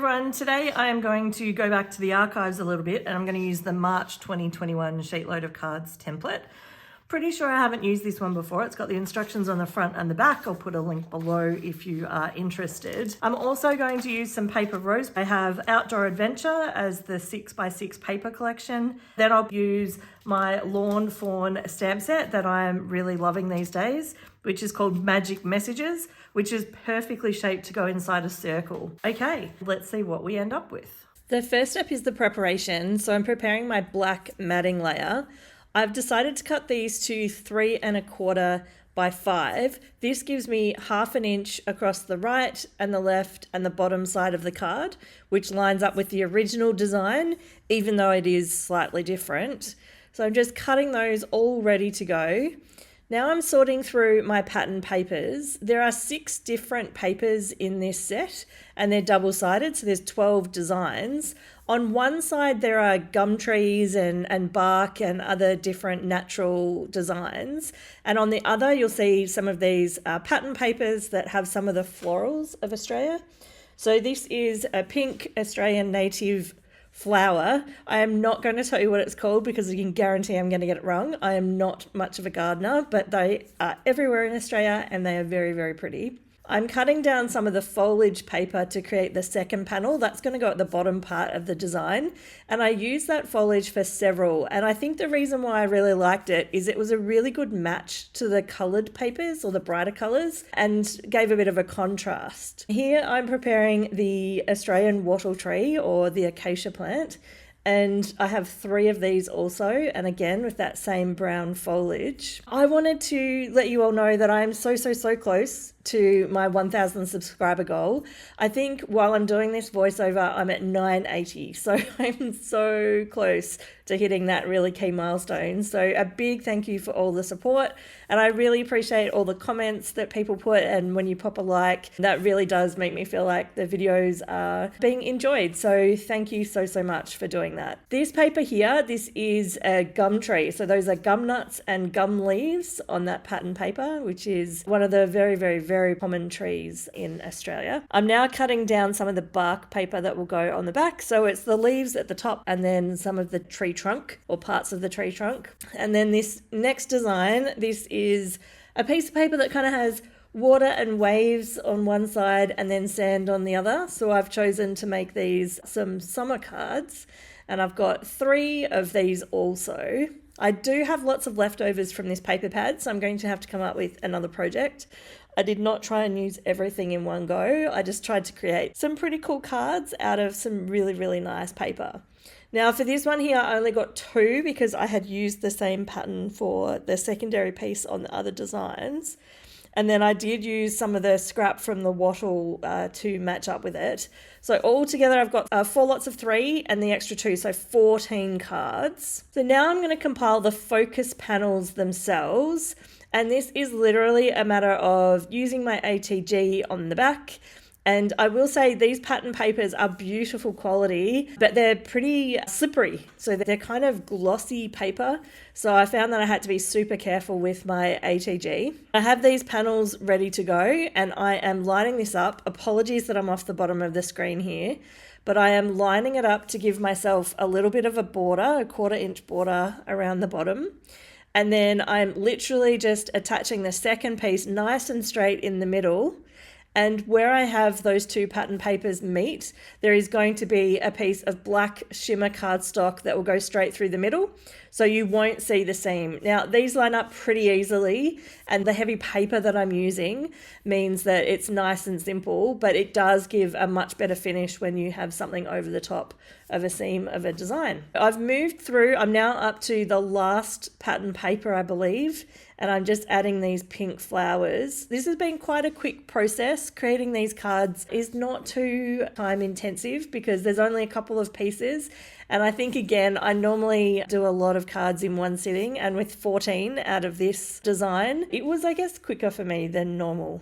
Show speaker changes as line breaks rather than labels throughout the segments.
everyone, today I am going to go back to the archives a little bit and I'm going to use the March 2021 SheetLoad of cards template. Pretty sure I haven't used this one before. It's got the instructions on the front and the back. I'll put a link below if you are interested. I'm also going to use some paper rose. I have Outdoor Adventure as the 6x6 paper collection. Then I'll use my Lawn Fawn stamp set that I am really loving these days, which is called Magic Messages, which is perfectly shaped to go inside a circle. Okay, let's see what we end up with. The first step is the preparation. So I'm preparing my black matting layer. I've decided to cut these to 3 1/4 by 5. This gives me 1/2 inch across the right and the left and the bottom side of the card, which lines up with the original design, even though it is slightly different. So I'm just cutting those all ready to go. Now I'm sorting through my pattern papers. There are 6 different papers in this set and they're double-sided, so there's 12 designs. On one side there are gum trees and bark and other different natural designs. And on the other you'll see some of these pattern papers that have some of the florals of Australia. So this is a pink Australian native flower. I am not going to tell you what it's called because you can guarantee I'm going to get it wrong. I am not much of a gardener, but they are everywhere in Australia and they are very, very pretty. I'm cutting down some of the foliage paper to create the second panel. That's going to go at the bottom part of the design. And I use that foliage for several. And I think the reason why I really liked it is it was a really good match to the coloured papers or the brighter colours and gave a bit of a contrast. Here I'm preparing the Australian wattle tree or the acacia plant. And I have 3 of these also, and again with that same brown foliage. I wanted to let you all know that I'm so close to my 1,000 subscriber goal. I think while I'm doing this voiceover, I'm at 980, so I'm so close to hitting that really key milestone. So a big thank you for all the support, and I really appreciate all the comments that people put, and when you pop a like, that really does make me feel like the videos are being enjoyed. So thank you so much for doing that. This paper here, this is a gum tree. So those are gum nuts and gum leaves on that pattern paper, which is one of the very common trees in Australia. I'm now cutting down some of the bark paper that will go on the back. So it's the leaves at the top and then some of the tree trunk or parts of the tree trunk. And then this next design, this is a piece of paper that kind of has water and waves on one side and then sand on the other. So I've chosen to make these some summer cards, and I've got 3 of these also. I do have lots of leftovers from this paper pad, so I'm going to have to come up with another project. I did not try and use everything in one go. I just tried to create some pretty cool cards out of some really nice paper. Now for this one here, I only got 2 because I had used the same pattern for the secondary piece on the other designs. And then I did use some of the scrap from the wattle to match up with it. So all together I've got 4 lots of 3 and the extra 2, so 14 cards. So now I'm going to compile the focus panels themselves. And this is literally a matter of using my ATG on the back. And I will say these pattern papers are beautiful quality, but they're pretty slippery. So they're kind of glossy paper. So I found that I had to be super careful with my ATG. I have these panels ready to go and I am lining this up. Apologies that I'm off the bottom of the screen here, but I am lining it up to give myself a little bit of a border, a 1/4 inch border around the bottom. And then I'm literally just attaching the second piece nice and straight in the middle. And where I have those 2 pattern papers meet, there is going to be a piece of black shimmer cardstock that will go straight through the middle. So you won't see the seam. Now these line up pretty easily and the heavy paper that I'm using means that it's nice and simple, but it does give a much better finish when you have something over the top of a seam of a design. I've moved through, I'm now up to the last pattern paper, I believe, and I'm just adding these pink flowers. This has been quite a quick process. Creating these cards is not too time intensive because there's only a couple of pieces. And I think, again, I normally do a lot of cards in one sitting, and with 14 out of this design, it was, I guess, quicker for me than normal.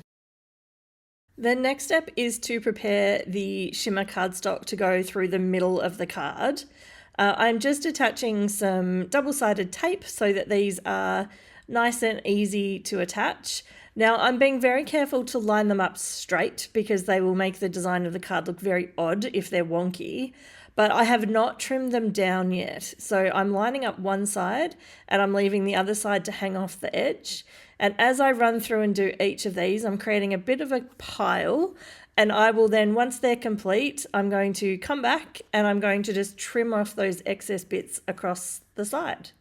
The next step is to prepare the shimmer cardstock to go through the middle of the card. I'm just attaching some double-sided tape so that these are nice and easy to attach. Now, I'm being very careful to line them up straight because they will make the design of the card look very odd if they're wonky, but I have not trimmed them down yet. So I'm lining up one side and I'm leaving the other side to hang off the edge. And as I run through and do each of these, I'm creating a bit of a pile, and I will then, once they're complete, I'm going to come back and I'm going to just trim off those excess bits across the side.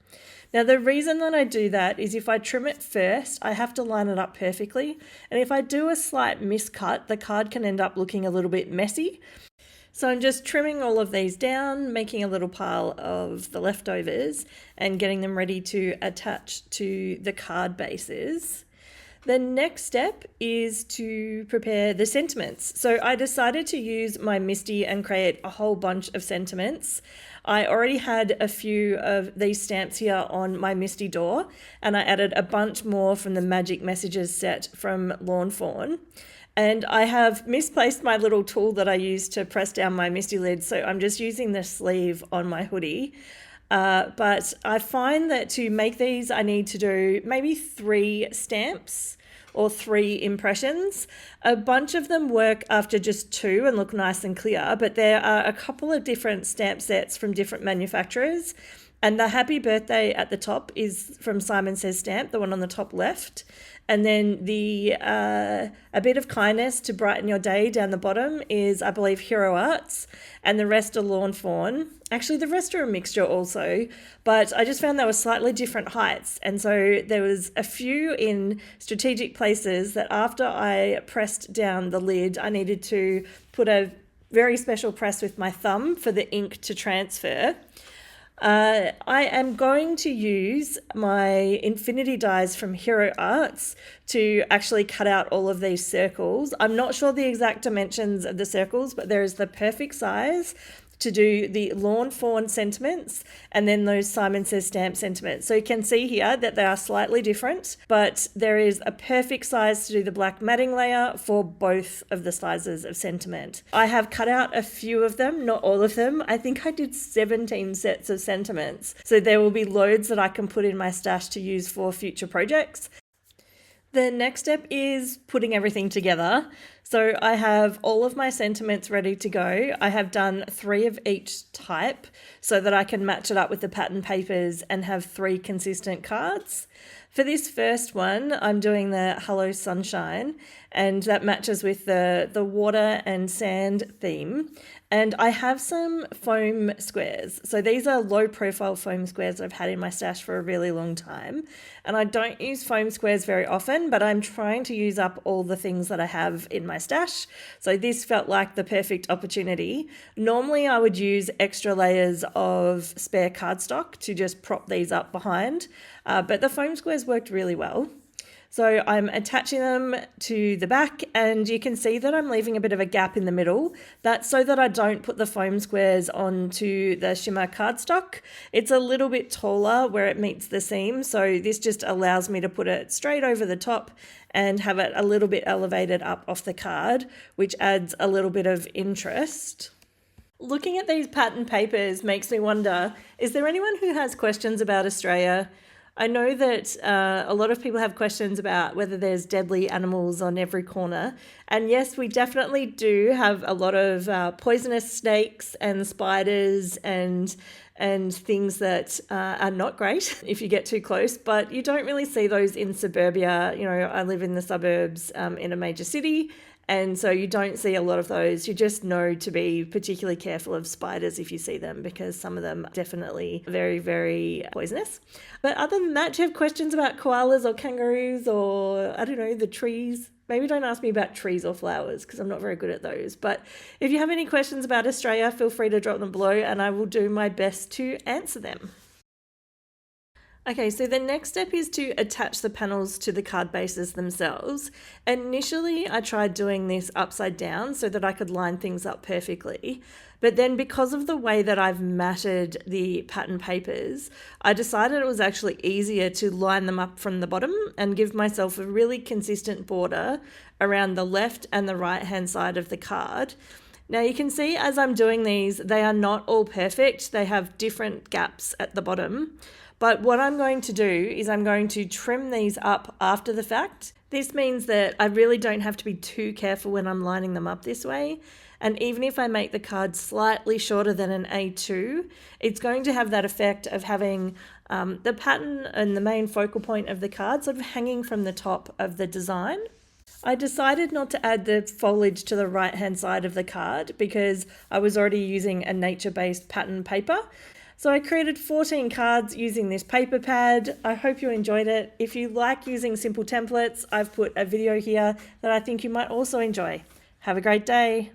Now, the reason that I do that is if I trim it first, I have to line it up perfectly. And if I do a slight miscut, the card can end up looking a little bit messy. So I'm just trimming all of these down, making a little pile of the leftovers and getting them ready to attach to the card bases. The next step is to prepare the sentiments. So I decided to use my Misty and create a whole bunch of sentiments. I already had a few of these stamps here on my Misty door, and I added a bunch more from the Magic Messages set from Lawn Fawn. And I have misplaced my little tool that I use to press down my Misty lid, so I'm just using the sleeve on my hoodie. But I find that to make these, I need to do maybe 3 stamps or 3 impressions. A bunch of them work after just 2 and look nice and clear, but there are a couple of different stamp sets from different manufacturers. And the happy birthday at the top is from Simon Says Stamp, the one on the top left. And then the a bit of kindness to brighten your day down the bottom is, I believe, Hero Arts, and the rest are Lawn Fawn. Actually, the rest are a mixture also, but I just found they were slightly different heights. And so there was a few in strategic places that after I pressed down the lid, I needed to put a very special press with my thumb for the ink to transfer. I am going to use my infinity dies from Hero Arts to actually cut out all of these circles. I'm not sure the exact dimensions of the circles, but there is the perfect size to do the Lawn Fawn sentiments and then those Simon Says Stamp sentiments. So you can see here that they are slightly different, but there is a perfect size to do the black matting layer for both of the sizes of sentiment. I have cut out a few of them, not all of them. I think I did 17 sets of sentiments. So there will be loads that I can put in my stash to use for future projects. The next step is putting everything together. So I have all of my sentiments ready to go. I have done 3 of each type so that I can match it up with the pattern papers and have 3 consistent cards. For this first one, I'm doing the Hello Sunshine, and that matches with the water and sand theme. And I have some foam squares. So these are low profile foam squares I've had in my stash for a really long time. And I don't use foam squares very often, but I'm trying to use up all the things that I have in my stash. So this felt like the perfect opportunity. Normally I would use extra layers of spare cardstock to just prop these up behind, but the foam squares worked really well. So I'm attaching them to the back, and you can see that I'm leaving a bit of a gap in the middle. That's so that I don't put the foam squares onto the shimmer cardstock. It's a little bit taller where it meets the seam, so this just allows me to put it straight over the top and have it a little bit elevated up off the card, which adds a little bit of interest. Looking at these pattern papers makes me wonder, is there anyone who has questions about Australia? I know that a lot of people have questions about whether there's deadly animals on every corner. And yes, we definitely do have a lot of poisonous snakes and spiders and things that are not great if you get too close, but you don't really see those in suburbia. You know, I live in the suburbs in a major city, and so you don't see a lot of those. You just know to be particularly careful of spiders if you see them, because some of them are definitely very, very poisonous. But other than that, do you have questions about koalas or kangaroos or, I don't know, the trees? Maybe don't ask me about trees or flowers because I'm not very good at those. But if you have any questions about Australia, feel free to drop them below and I will do my best to answer them. Okay, so the next step is to attach the panels to the card bases themselves. Initially, I tried doing this upside down so that I could line things up perfectly. But then because of the way that I've matted the pattern papers, I decided it was actually easier to line them up from the bottom and give myself a really consistent border around the left and the right hand side of the card. Now you can see as I'm doing these, they are not all perfect. They have different gaps at the bottom. But what I'm going to do is I'm going to trim these up after the fact This means that I really don't have to be too careful when I'm lining them up this way. And even if I make the card slightly shorter than an A2, it's going to have that effect of having the pattern and the main focal point of the card sort of hanging from the top of the design. I decided not to add the foliage to the right hand side of the card because I was already using a nature-based pattern paper. So I created 14 cards using this paper pad. I hope you enjoyed it. If you like using simple templates, I've put a video here that I think you might also enjoy. Have a great day.